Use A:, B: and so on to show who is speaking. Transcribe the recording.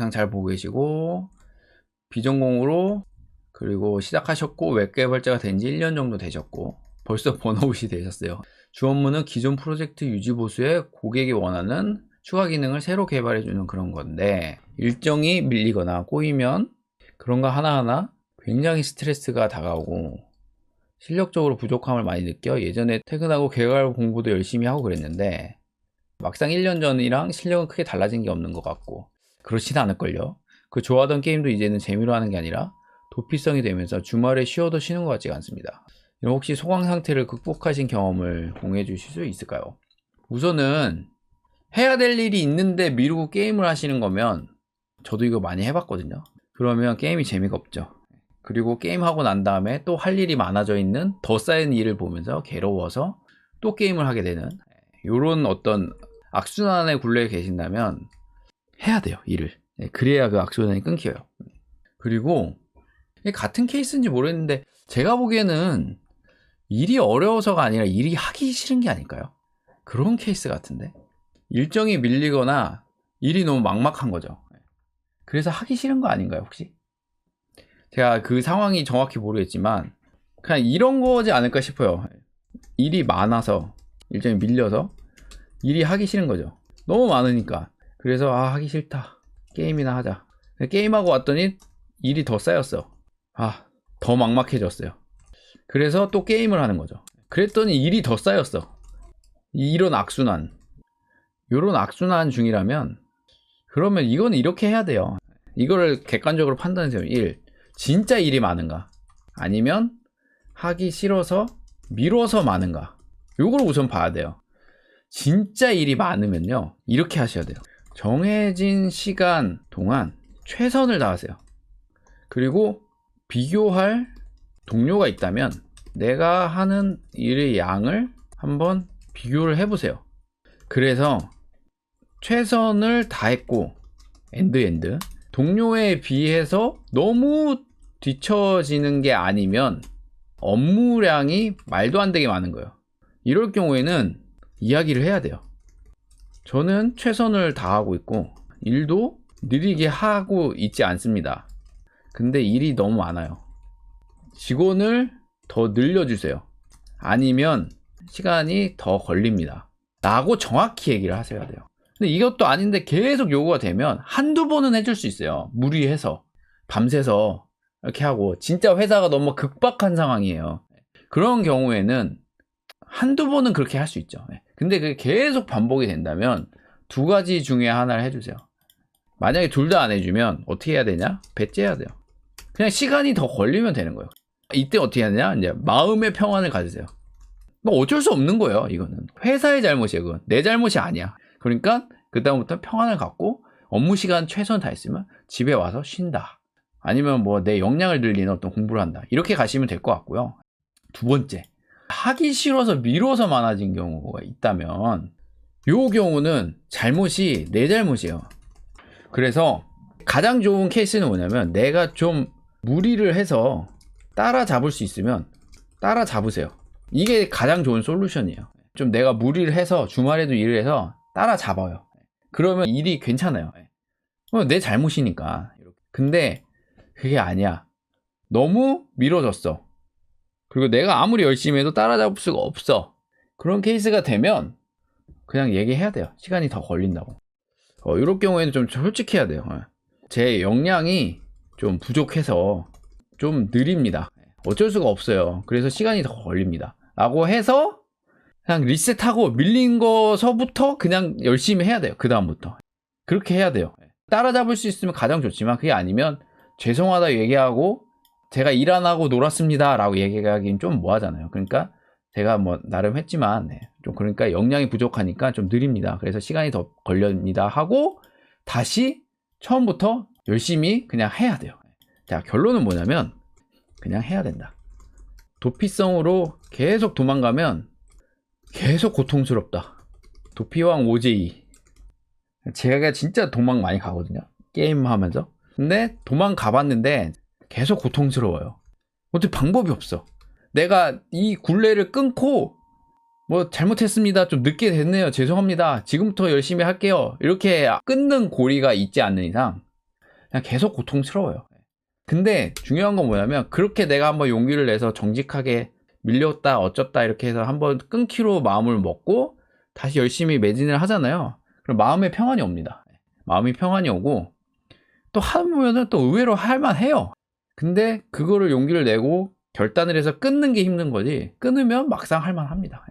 A: 영상 잘 보고 계시고 비전공으로 그리고 시작하셨고 웹 개발자가 된 지 1년 정도 되셨고 벌써 번아웃이 되셨어요. 주 업무는 기존 프로젝트 유지 보수에 고객이 원하는 추가 기능을 새로 개발해 주는 그런 건데, 일정이 밀리거나 꼬이면 그런 거 하나하나 굉장히 스트레스가 다가오고 실력적으로 부족함을 많이 느껴. 예전에 퇴근하고 개발 공부도 열심히 하고 그랬는데 막상 1년 전이랑 실력은 크게 달라진 게 없는 것 같고, 그렇진 않을걸요. 그 좋아하던 게임도 이제는 재미로 하는 게 아니라 도피성이 되면서 주말에 쉬어도 쉬는 것 같지가 않습니다. 이런 혹시 소강 상태를 극복하신 경험을 공유해 주실 수 있을까요? 우선은 해야 될 일이 있는데 미루고 게임을 하시는 거면, 저도 이거 많이 해봤거든요. 그러면 게임이 재미가 없죠. 그리고 게임하고 난 다음에 또 할 일이 많아져 있는 더 쌓인 일을 보면서 괴로워서 또 게임을 하게 되는, 요런 어떤 악순환에 굴려 계신다면 해야 돼요, 일을. 그래야 그 악순환이 끊겨요. 그리고 같은 케이스인지 모르겠는데 제가 보기에는 일이 어려워서가 아니라 일이 하기 싫은 게 아닐까요? 그런 케이스 같은데, 일정이 밀리거나 일이 너무 막막한 거죠. 그래서 하기 싫은 거 아닌가요, 혹시? 제가 그 상황이 정확히 모르겠지만 그냥 이런 거지 않을까 싶어요. 일이 많아서, 일정이 밀려서 일이 하기 싫은 거죠. 너무 많으니까. 그래서 하기 싫다, 게임이나 하자. 게임하고 왔더니 일이 더 쌓였어. 더 막막해졌어요. 그래서 또 게임을 하는 거죠. 그랬더니 일이 더 쌓였어. 이런 악순환, 요런 악순환 중이라면 그러면 이건 이렇게 해야 돼요. 이거를 객관적으로 판단해서 1. 진짜 일이 많은가? 아니면 하기 싫어서 미뤄서 많은가? 요걸 우선 봐야 돼요. 진짜 일이 많으면요, 이렇게 하셔야 돼요. 정해진 시간 동안 최선을 다하세요. 그리고 비교할 동료가 있다면 내가 하는 일의 양을 한번 비교를 해보세요. 그래서 최선을 다했고 엔드 동료에 비해서 너무 뒤처지는 게 아니면 업무량이 말도 안 되게 많은 거예요. 이럴 경우에는 이야기를 해야 돼요. 저는 최선을 다하고 있고 일도 느리게 하고 있지 않습니다. 근데 일이 너무 많아요. 직원을 더 늘려주세요. 아니면 시간이 더 걸립니다. 라고 정확히 얘기를 하셔야 돼요. 근데 이것도 아닌데 계속 요구가 되면 한두 번은 해줄 수 있어요. 무리해서 밤새서 이렇게 하고 진짜 회사가 너무 급박한 상황이에요. 그런 경우에는 한두 번은 그렇게 할 수 있죠. 근데 그게 계속 반복이 된다면 두 가지 중에 하나를 해주세요. 만약에 둘 다 안 해주면 어떻게 해야 되냐? 배째야 돼요. 그냥 시간이 더 걸리면 되는 거예요. 이때 어떻게 하느냐? 이제 마음의 평안을 가지세요. 뭐 어쩔 수 없는 거예요. 이거는 회사의 잘못이에요. 그건 내 잘못이 아니야. 그러니까 그 다음부터 평안을 갖고 업무 시간 최선 다했으면 집에 와서 쉰다. 아니면 뭐 내 역량을 늘리는 어떤 공부를 한다. 이렇게 가시면 될 것 같고요. 두 번째, 하기 싫어서 미뤄서 많아진 경우가 있다면 요 경우는 잘못이 내 잘못이에요. 그래서 가장 좋은 케이스는 뭐냐면, 내가 좀 무리를 해서 따라잡을 수 있으면 따라잡으세요. 이게 가장 좋은 솔루션이에요. 좀 내가 무리를 해서 주말에도 일을 해서 따라잡아요. 그러면 일이 괜찮아요. 내 잘못이니까. 근데 그게 아니야. 너무 미뤄졌어. 그리고 내가 아무리 열심히 해도 따라잡을 수가 없어. 그런 케이스가 되면 그냥 얘기해야 돼요. 시간이 더 걸린다고. 이럴 경우에는 좀 솔직해야 돼요. 제 역량이 좀 부족해서 좀 느립니다. 어쩔 수가 없어요. 그래서 시간이 더 걸립니다. 라고 해서 그냥 리셋하고 밀린 거서부터 그냥 열심히 해야 돼요. 그 다음부터. 그렇게 해야 돼요. 따라잡을 수 있으면 가장 좋지만, 그게 아니면 죄송하다 얘기하고 제가 일 안 하고 놀았습니다 라고 얘기하기는 좀 뭐하잖아요. 그러니까 제가 뭐 나름 했지만 좀 그러니까 역량이 부족하니까 좀 느립니다. 그래서 시간이 더 걸립니다 하고 다시 처음부터 열심히 그냥 해야 돼요. 자, 결론은 뭐냐면 그냥 해야 된다. 도피성으로 계속 도망가면 계속 고통스럽다. 도피왕 OJ. 제가 진짜 도망 많이 가거든요. 게임 하면서. 근데 도망가봤는데 계속 고통스러워요. 어떻게 방법이 없어. 내가 이 굴레를 끊고 뭐 잘못했습니다, 좀 늦게 됐네요, 죄송합니다, 지금부터 열심히 할게요, 이렇게 끊는 고리가 있지 않는 이상 그냥 계속 고통스러워요. 근데 중요한 건 뭐냐면 그렇게 내가 한번 용기를 내서 정직하게 밀렸다 어쩌다 이렇게 해서 한번 끊기로 마음을 먹고 다시 열심히 매진을 하잖아요. 그럼 마음의 평안이 옵니다. 마음이 평안이 오고 또 하면은 또 의외로 할만해요. 근데 그거를 용기를 내고 결단을 해서 끊는 게 힘든 거지, 끊으면 막상 할만합니다.